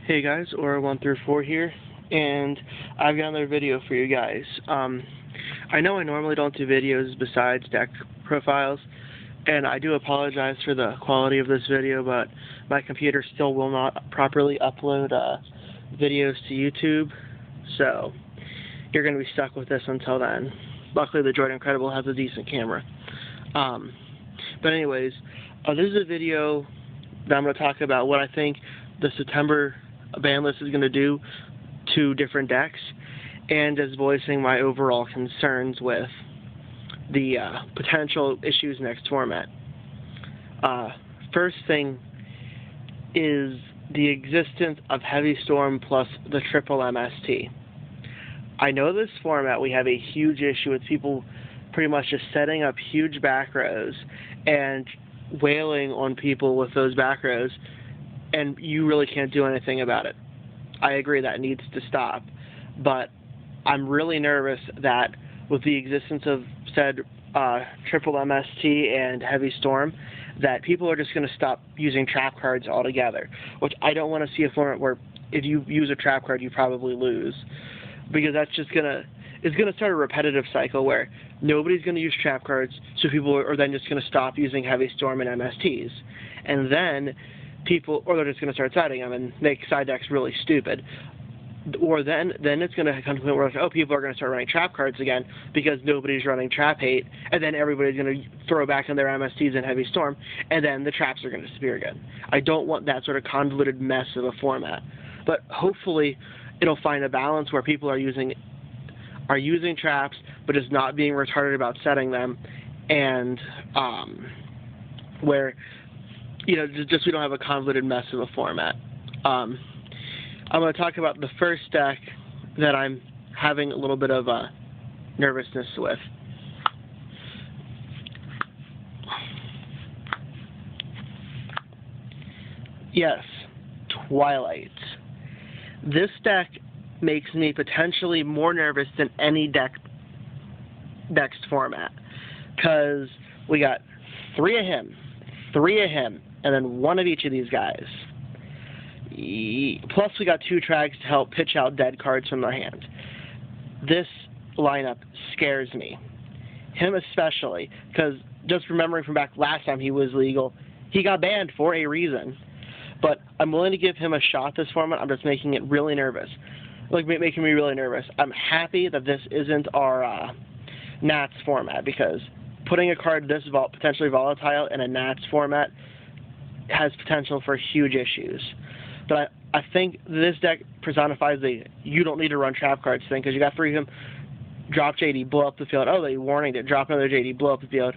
Hey guys, Aura134 here, and I've got another video for you guys. I know I normally don't do videos besides deck profiles, and I do apologize for the quality of this video, but my computer still will not properly upload videos to YouTube, so you're going to be stuck with this until then. Luckily, the Droid Incredible has a decent camera. But anyways, this is a video that I'm going to talk about what I think the September ban list is going to do to different decks, and as voicing my overall concerns with the potential issues next format. First thing is the existence of Heavy Storm plus the triple MST. I know this format we have a huge issue with people pretty much just setting up huge back rows and wailing on people with those back rows, and you really can't do anything about it. I agree that needs to stop, but I'm really nervous that with the existence of said triple MST and Heavy Storm, that people are just going to stop using trap cards altogether, which I don't want to see a format where if you use a trap card you probably lose, because that's just it's going to start a repetitive cycle where nobody's going to use trap cards, so people are then just going to stop using Heavy Storm and MSTs, and then people, or they're just going to start siding them and make side decks really stupid. Or then it's going to come to the point where, like, oh, people are going to start running trap cards again because nobody's running trap hate, and then everybody's going to throw back in their MSTs and Heavy Storm, and then the traps are going to disappear again. I don't want that sort of convoluted mess of a format. But hopefully it'll find a balance where people are using traps, but just not being retarded about setting them, and where, you know, just we don't have a convoluted mess of a format. I'm going to talk about the first deck that I'm having a little bit of nervousness with. Yes, Twilight. This deck makes me potentially more nervous than any next format, because we got three of him, and then one of each of these guys. Plus we got two Trags to help pitch out dead cards from their hand. This lineup scares me. Him especially, because just remembering from back last time he was legal, he got banned for a reason. But I'm willing to give him a shot this format. I'm just making it really nervous. Making me really nervous. I'm happy that this isn't our Nats format, because putting a card this potentially volatile in a Nats format has potential for huge issues. But I think this deck personifies the you don't need to run trap cards thing, because you got three of them, drop JD, blow up the field. Oh, they warninged it, drop another JD, blow up the field.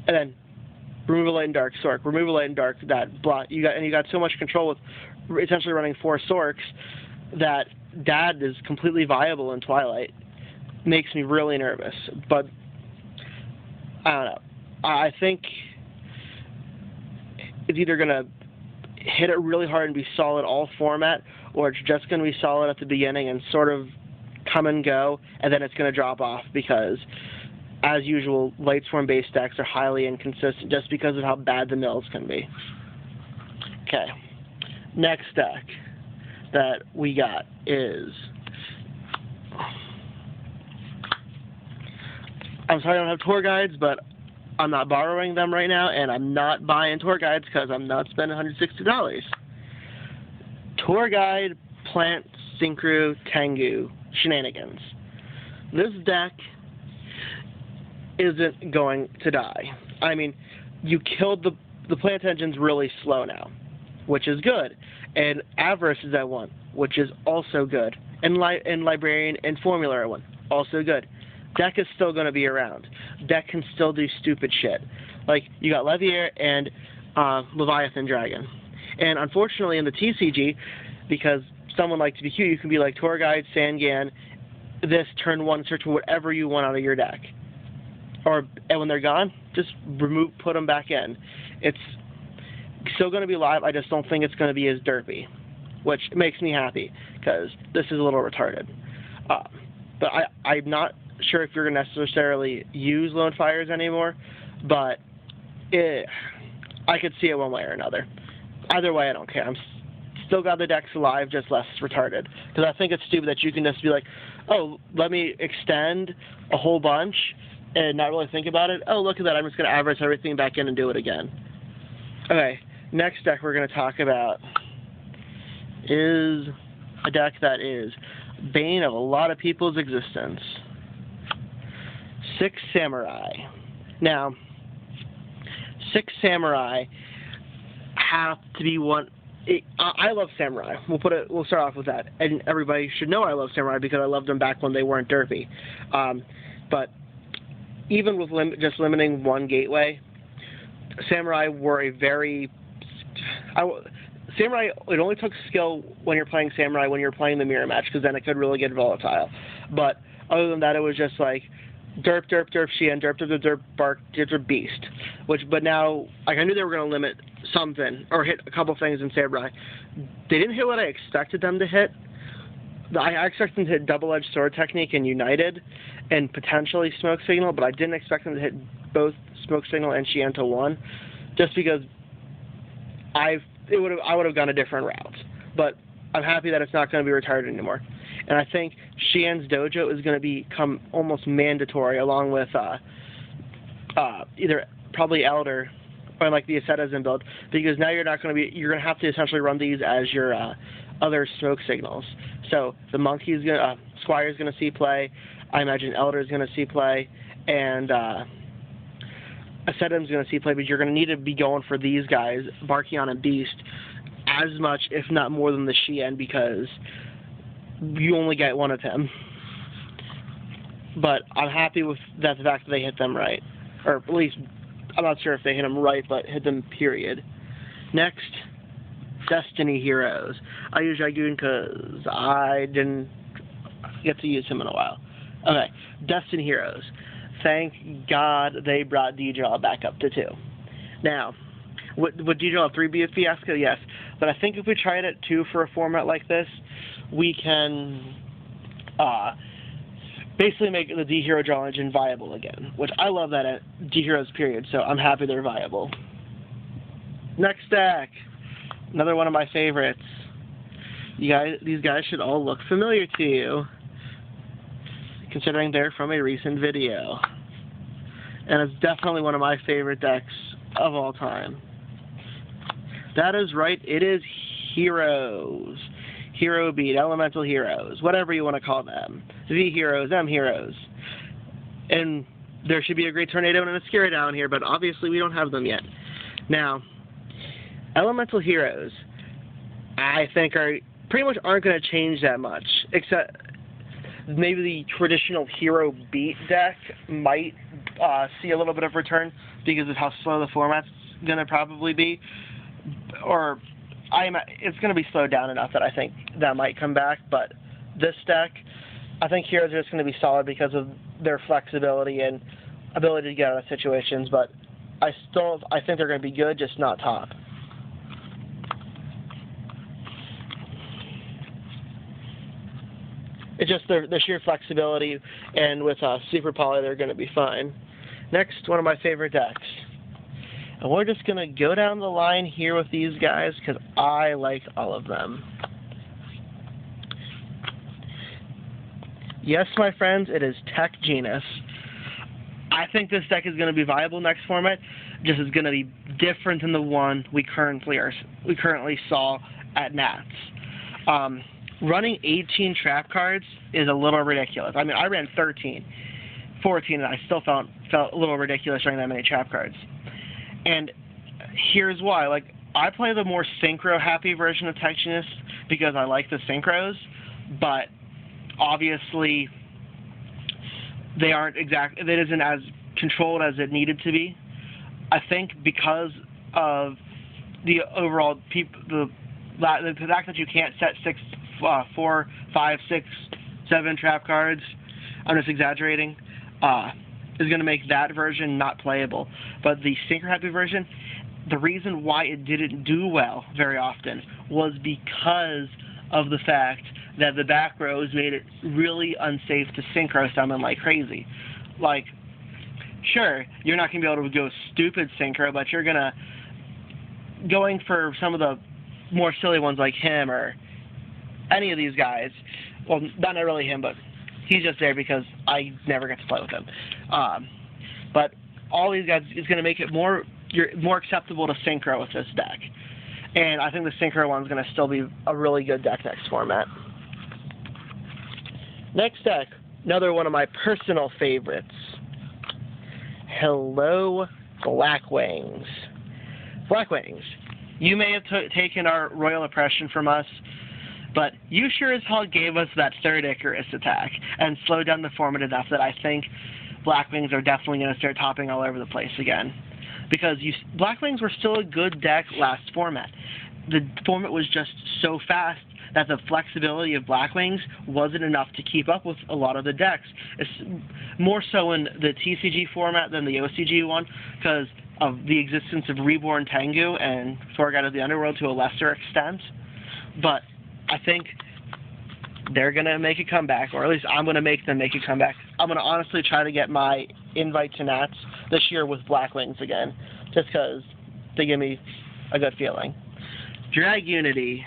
And then remove a Light and Dark Sork, remove a Light and Dark, that block. You got so much control with essentially running 4 Sorks that Dad is completely viable in Twilight. Makes me really nervous. But I don't know. I think it's either going to hit it really hard and be solid all format, or it's just going to be solid at the beginning and sort of come and go, and then it's going to drop off, because as usual, Lightsworn base decks are highly inconsistent just because of how bad the mills can be. Okay, next deck that we got is, I'm sorry I don't have tour guides, but I'm not borrowing them right now, and I'm not buying tour guides because I'm not spending $160. Tour guide, plant, synchro, Tengu, shenanigans. This deck isn't going to die. I mean, you killed the plant engine's really slow now, which is good, and Avarice is at 1, which is also good, and Librarian and Formula are 1, also good. Deck is still going to be around. Deck can still do stupid shit. Like, you got Leviair and Leviathan Dragon. And unfortunately in the TCG, because someone like TBQ, you can be like Tour Guide, Sangan, this turn 1, search for whatever you want out of your deck. And when they're gone, just put them back in. It's still going to be live, I just don't think it's going to be as derpy, which makes me happy, because this is a little retarded. But I'm not sure if you're going to necessarily use Lone Fires anymore, but I could see it one way or another. Either way, I don't care. I'm still got the decks alive, just less retarded. Because I think it's stupid that you can just be like, oh, let me extend a whole bunch and not really think about it. Oh, look at that, I'm just going to average everything back in and do it again. Okay, next deck we're going to talk about is a deck that is bane of a lot of people's existence. Six Samurai. Now, Six Samurai have to be one. I love Samurai. We'll start off with that, and everybody should know I love Samurai because I loved them back when they weren't derpy. But even with just limiting one gateway, Samurai were a very Samurai. It only took skill when you're playing Samurai when you're playing the mirror match, because then it could really get volatile. But other than that, it was just like derp, derp, derp, Xian, derp, derp, derp, bark, derp, derp, beast. But now, like, I knew they were going to limit something or hit a couple things in Samurai. They didn't hit what I expected them to hit. I expected them to hit double-edged sword technique and United and potentially smoke signal, but I didn't expect them to hit both smoke signal and Xian to one, just because I would have gone a different route. But I'm happy that it's not going to be retired anymore. And I think Xian's dojo is going to become almost mandatory, along with either probably Elder or like the Asceticism build, because now you're going to have to essentially run these as your other smoke signals. So the Monkey's Squire's going to see play. I imagine Elder's going to see play, and Asceticism's going to see play. But you're going to need to be going for these guys, Barkion and Beast, as much, if not more, than the Xian, because you only get one of them. But I'm happy with the fact that they hit them right. Or at least, I'm not sure if they hit them right, but hit them, period. Next, Destiny Heroes. I use Dragoon because I didn't get to use him in a while. Okay, Destiny Heroes. Thank God they brought D-Jaw back up to 2. Now, would D-Jaw have 3 be a fiasco? Yes. But I think if we try it at 2 for a format like this, we can basically make the D-Hero Draw Engine viable again, which I love that at D-Heroes, period, so I'm happy they're viable. Next deck. Another one of my favorites. These guys should all look familiar to you, considering they're from a recent video. And it's definitely one of my favorite decks of all time. That is right, it is Heroes. Hero Beat, Elemental Heroes, whatever you want to call them. V Heroes, M Heroes. And there should be a Great Tornado and a Scary down here, but obviously we don't have them yet. Now, Elemental Heroes, I think, pretty much aren't going to change that much, except maybe the traditional Hero Beat deck might see a little bit of return because of how slow the format's going to probably be. Or it's going to be slowed down enough that I think that might come back. But this deck, I think Heroes are just going to be solid because of their flexibility and ability to get out of situations. But I think they're going to be good, just not top. It's just their sheer flexibility, and with Super Poly, they're going to be fine. Next, one of my favorite decks. And we're just going to go down the line here with these guys because I like all of them. Yes, my friends, it is Tech Genus. I think this deck is going to be viable next format, just is going to be different than the one we currently saw at Nats. Running 18 trap cards is a little ridiculous. I mean, I ran 13, 14, and I still felt a little ridiculous running that many trap cards. And here's why. Like, I play the more synchro-happy version of Tech Genus because I like the synchros, but obviously it isn't as controlled as it needed to be. I think because of the overall the fact that you can't set 4, 5, 6, 7 trap cards, I'm just exaggerating, is going to make that version not playable. But the Synchro Happy version, the reason why it didn't do well very often was because of the fact that the back rows made it really unsafe to synchro summon like crazy. Like, sure, you're not going to be able to go stupid synchro, but you're going for some of the more silly ones like him or any of these guys. Well, not really him, but he's just there because I never get to play with him. But all these guys is going to make it more acceptable to synchro with this deck. And I think the synchro one is going to still be a really good deck next format. Next deck, another one of my personal favorites. Hello, Blackwings. Blackwings, you may have taken our Royal Oppression from us, but you sure as hell gave us that third Icarus attack and slowed down the format enough that I think Blackwings are definitely going to start topping all over the place again. Because Blackwings were still a good deck last format. The format was just so fast that the flexibility of Blackwings wasn't enough to keep up with a lot of the decks. It's more so in the TCG format than the OCG one, because of the existence of Reborn Tengu and Thorgod of the Underworld to a lesser extent. But I think they're going to make a comeback, or at least I'm going to make them make a comeback. I'm going to honestly try to get my invite to Nats this year with Blackwings again, just because they give me a good feeling. Drag Unity.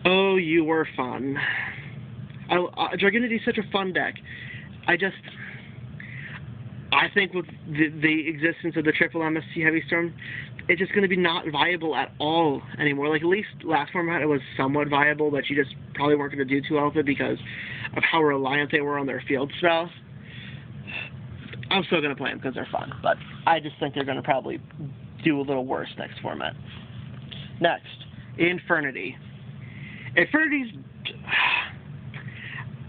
Oh, you were fun. Drag Unity is such a fun deck. I think with the existence of the triple MST Heavy Storm, it's just going to be not viable at all anymore. Like, at least last format it was somewhat viable, but you just probably weren't going to do too well with it because of how reliant they were on their field spell. I'm still going to play them because they're fun, but I just think they're going to probably do a little worse next format. Next, Infernity. Infernity's...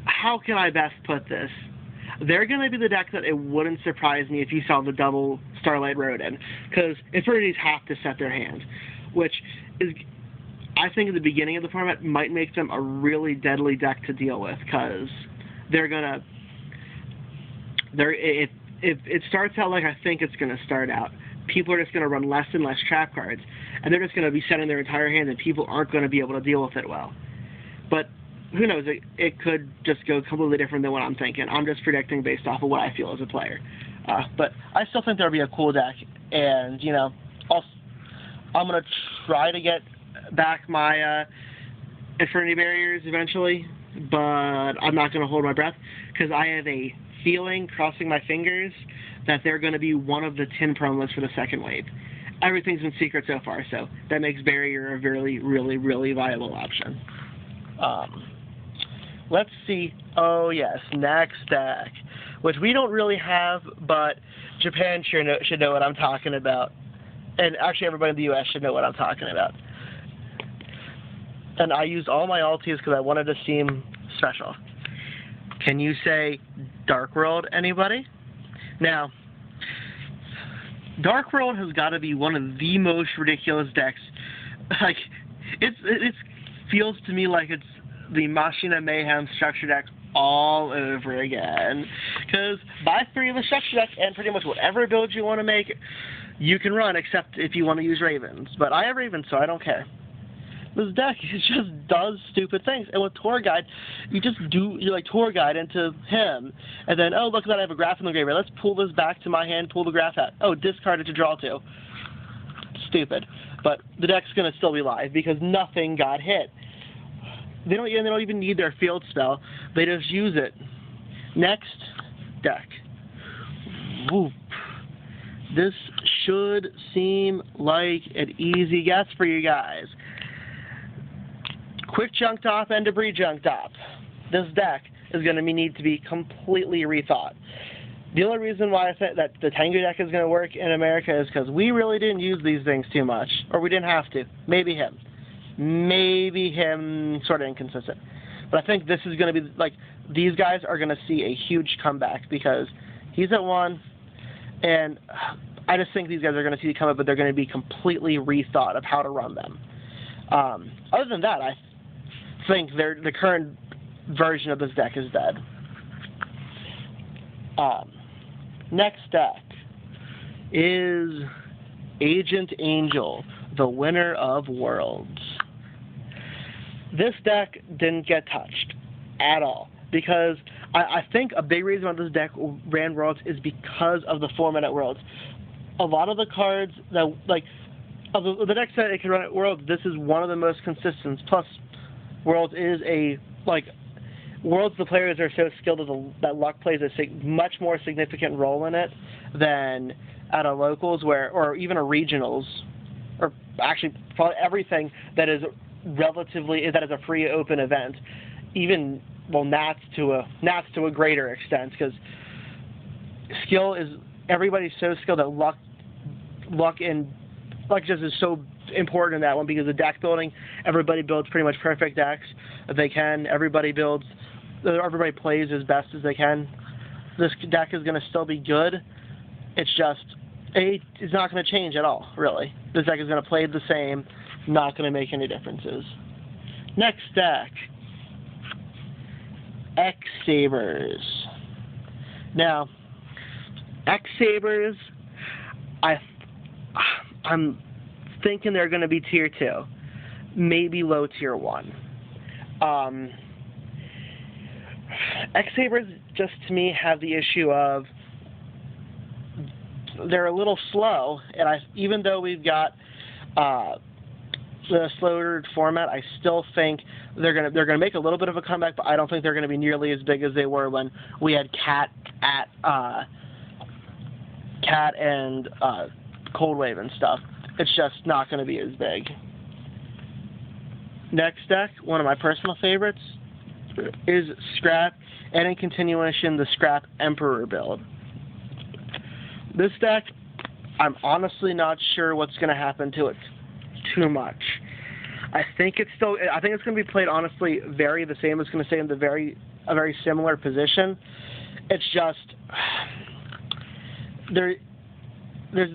How can I best put this? They're going to be the deck that it wouldn't surprise me if you saw the double Starlight Ronin, because Infernities have to set their hand, which is, I think, at the beginning of the format might make them a really deadly deck to deal with, because if it starts out like I think it's going to start out, people are just going to run less and less trap cards, and they're just going to be setting their entire hand, and people aren't going to be able to deal with it well. But who knows? It could just go completely different than what I'm thinking. I'm just predicting based off of what I feel as a player. But I still think there'll be a cool deck, and, you know, I'm going to try to get back my Infernity Barriers eventually, but I'm not going to hold my breath, because I have a feeling, crossing my fingers, that they're going to be one of the 10 promos for the second wave. Everything's been secret so far, so that makes Barrier a really, really, really viable option. Let's see. Oh, yes, next deck, which we don't really have, but Japan should know what I'm talking about. And actually, everybody in the U.S. should know what I'm talking about. And I used all my alties because I wanted to seem special. Can you say Dark World, anybody? Now, Dark World has got to be one of the most ridiculous decks. Like, it feels to me like it's the Machina Mayhem structure deck all over again. Because buy 3 of the structure deck, and pretty much whatever build you want to make, you can run, except if you want to use Ravens. But I have Ravens, so I don't care. This deck just does stupid things. And with Tour Guide, you like Tour Guide into him. And then, oh, look at that, I have a Graph in the graveyard. Let's pull this back to my hand, pull the Graph out. Oh, discard it to draw 2. Stupid. But the deck's going to still be live because nothing got hit. They don't even need their field spell. They just use it. Next deck. Whoop. This should seem like an easy guess for you guys. Quick Junk Top and Debris Junk Top. This deck is going to need to be completely rethought. The only reason why I said that the Tengu deck is going to work in America is because we really didn't use these things too much. Or we didn't have to. Maybe him, sort of inconsistent. But I think this is going to be, like, these guys are going to see a huge comeback because he's at 1, and I just think these guys are going to see the comeback, but they're going to be completely rethought of how to run them. Other than that, I think the current version of this deck is dead. Next deck is Agent Angel, the winner of Worlds. This deck didn't get touched at all because I think a big reason why this deck ran Worlds is because of the format at Worlds. A lot of the cards that, like, of the deck set it can run at Worlds, this is one of the most consistent. Plus, Worlds is Worlds, the players are so skilled that luck plays a much more significant role in it than at a locals or even a regionals, or actually probably everything that is a free open event. Even Nats to a greater extent, because skill is everybody's so skilled that luck just is so important in that one, because the deck building, everybody builds pretty much perfect decks if they can. Everybody plays as best as they can. This deck is going to still be good. It's just it's not going to change at all, really. This deck is going to play the same, not going to make any differences. Next deck, X-Sabers. Now, X-Sabers, I'm thinking they're going to be tier 2, maybe low tier 1. X-Sabers just to me have the issue of they're a little slow, and even though we've got the slower format, I still think they're gonna make a little bit of a comeback, but I don't think they're gonna be nearly as big as they were when we had Cat and Cold Wave and stuff. It's just not gonna be as big. Next deck, one of my personal favorites, is Scrap, and in continuation, the Scrap Emperor build. This deck, I'm honestly not sure what's going to happen to it too much. I think it's going to be played honestly the same. It's going to stay in a very similar position. It's just there's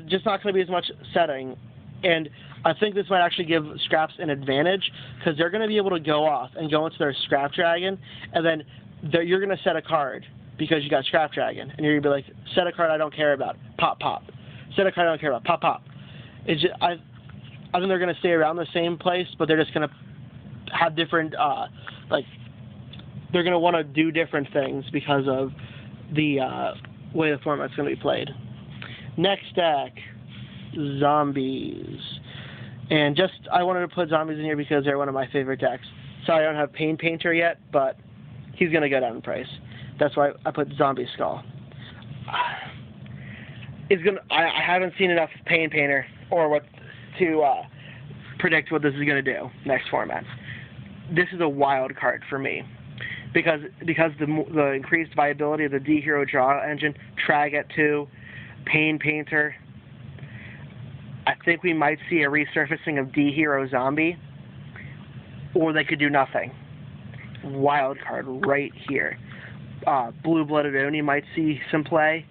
just not going to be as much setting, and I think this might actually give Scraps an advantage, because they're going to be able to go off and go into their Scrap Dragon, and then you're going to set a card because you got Scrap Dragon, and you're going to be like, set a card I don't care about, pop, pop. Set a card I don't care about, pop, pop. It's just, I think they're going to stay around the same place, but they're just going to have different, they're going to want to do different things because of the way the format's going to be played. Next deck, Zombies. And I wanted to put Zombies in here because they're one of my favorite decks. Sorry I don't have Pain Painter yet, but he's going to go down in price. That's why I put Zombie Skull. I haven't seen enough Pain Painter to predict what this is going to do next format. This is a wild card for me because the increased viability of the D Hero draw engine, Trag at 2, Pain Painter. I think we might see a resurfacing of D Hero Zombie, or they could do nothing. Wild card right here. Blue Blooded Oni might see some play.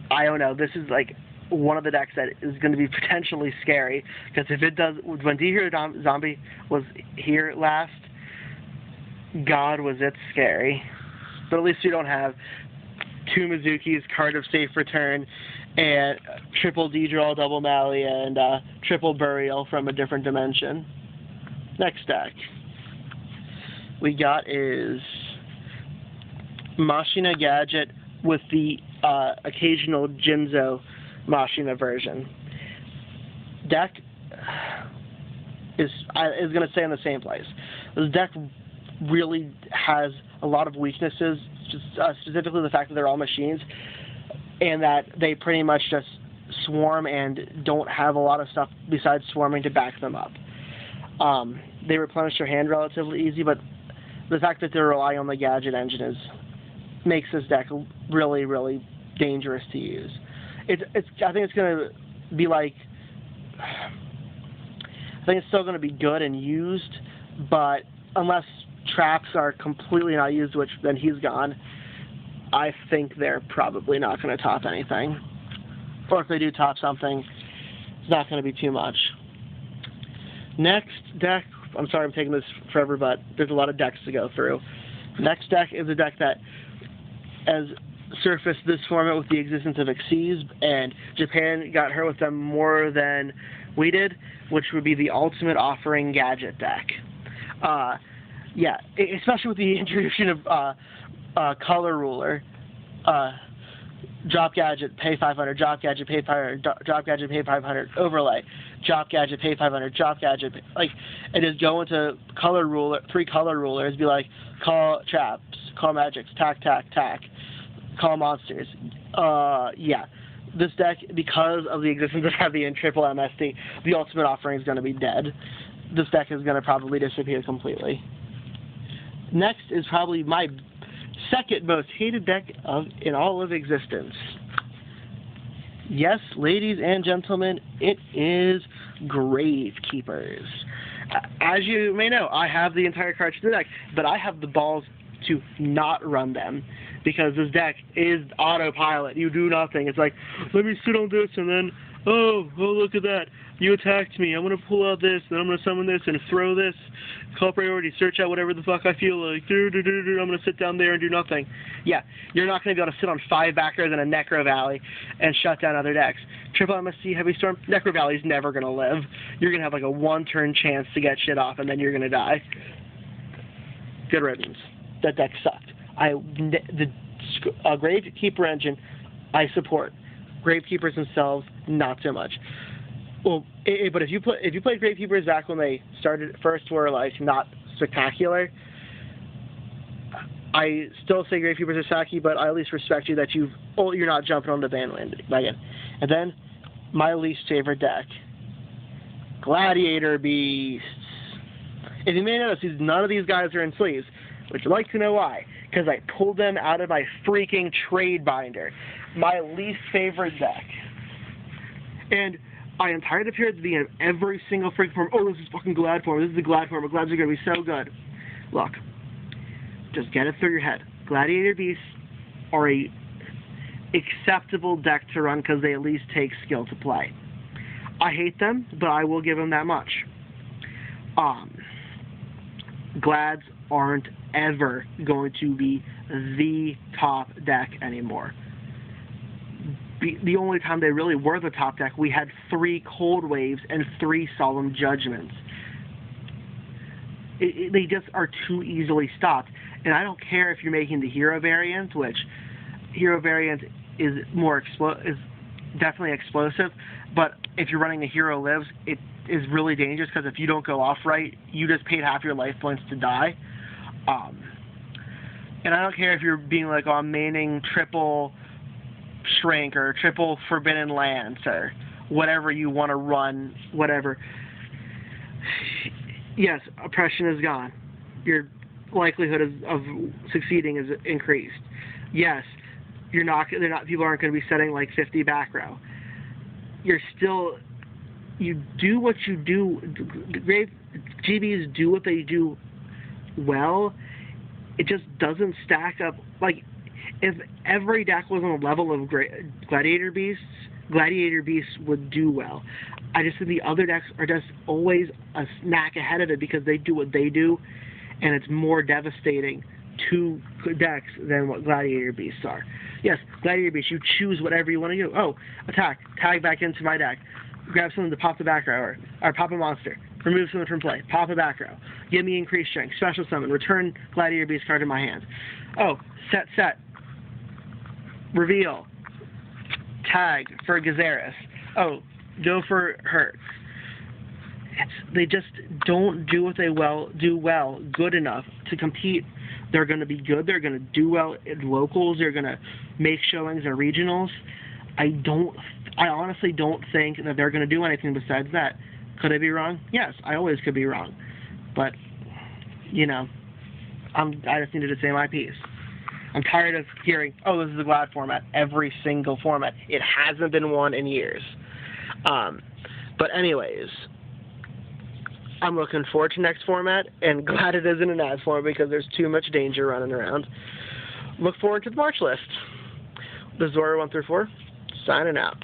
I don't know. This is like one of the decks that is going to be potentially scary, because if it does, when D Hero Zombie was here last, God, was it scary. But at least we don't have 2 Mizukis, Card of Safe Return, and triple D-Draw, double Malia, and triple Burial from a different dimension. Next deck we got is Machina Gadget with the occasional Jinzo Machina version. Deck is going to stay in the same place. This deck really has a lot of weaknesses, specifically the fact that they're all machines, and that they pretty much just swarm and don't have a lot of stuff besides swarming to back them up. They replenish your hand relatively easy, but the fact that they're relying on the Gadget engine makes this deck really, really dangerous to use. I think it's going to be like, I think it's still going to be good and used, but unless traps are completely not used, which then he's gone, I think they're probably not going to top anything. Or if they do top something, it's not going to be too much. Next deck, I'm sorry I'm taking this forever, but there's a lot of decks to go through. Next deck is a deck that has surfaced this format with the existence of Xyz, and Japan got hurt with them more than we did, which would be the Ultimate Offering Gadget deck. Yeah, especially with the introduction of Color Ruler. drop gadget, pay 500, drop gadget, pay 500, drop gadget, pay 500, overlay, drop gadget, pay 500, drop gadget, like, and just go into color ruler, 3 color rulers, be like, call traps, call magics, tack, tack, tack, call monsters. Yeah. This deck, because of the existence of heavy and triple MST, the ultimate offering is going to be dead. This deck is going to probably disappear completely. Next is probably my second most hated deck in all of existence. Yes, ladies and gentlemen, it is Gravekeepers. As you may know, I have the entire cards to the deck, but I have the balls to not run them because this deck is autopilot. You do nothing. It's like, let me sit on this and then, oh, look at that. You attacked me. I'm going to pull out this, then I'm going to summon this and throw this. Call priority, search out whatever the fuck I feel like. I'm going to sit down there and do nothing. Yeah, you're not going to be able to sit on 5 backers in a Necro Valley and shut down other decks. Triple MST, Heavy Storm, Necro Valley's never going to live. You're going to have like a 1-turn chance to get shit off and then you're going to die. Good riddance. That deck sucked. The Gravekeeper engine, I support. Gravekeepers themselves, not so much. Well, but if you played Gravekeepers back when they first were like not spectacular, I still say Gravekeepers are sacky, but I at least respect you that you're not jumping on the bandwagon. And then my least favorite deck, Gladiator Beasts. If you may notice, none of these guys are in sleeves. Would you like to know why? Because I pulled them out of my freaking trade binder. My least favorite deck. And I am tired of hearing the end of every single freaking form. Oh, this is fucking Glad form. This is the Glad form. Glads are going to be so good. Look. Just get it through your head. Gladiator Beasts are a acceptable deck to run because they at least take skill to play. I hate them, but I will give them that much. Glads aren't ever going to be the top deck anymore. The only time they really were the top deck, we had 3 Cold Waves and 3 Solemn Judgments. They just are too easily stopped. And I don't care if you're making the Hero variant, which Hero variant is is definitely explosive, but if you're running a Hero Lives, it is really dangerous because if you don't go off right, you just paid half your life points to die. And I don't care if you're being like, oh, I'm maining triple Shrink or triple Forbidden Lance or whatever you want to run, whatever. Yes, oppression is gone. Your likelihood of succeeding is increased. Yes, people aren't going to be setting like 50 back row. You do what you do. GBs do what they do well. It just doesn't stack up. Like, if every deck was on the level of Gladiator Beasts would do well. I just think the other decks are just always a snack ahead of it because they do what they do, and it's more devastating to decks than what Gladiator Beasts are. Yes, Gladiator Beasts, you choose whatever you want to do. Oh, attack, tag back into my deck, grab something to pop the back row, or pop a monster, remove something from play, pop a back row, give me increased strength, special summon, return Gladiator Beast card in my hand. Oh, set, reveal, tag for Gazaris. Oh, go for Hurt. They just don't do what they do well good enough to compete. They're going to be good. They're going to do well at locals. They're going to make showings at regionals. I honestly don't think that they're going to do anything besides that. Could I be wrong? Yes, I always could be wrong. But, I just needed to say my piece. I'm tired of hearing, oh, this is the Glad format. Every single format. It hasn't been one in years. But anyways, I'm looking forward to next format, and glad it isn't an ad form because there's too much danger running around. Look forward to the March list. This is Zora 1 through 4, signing out.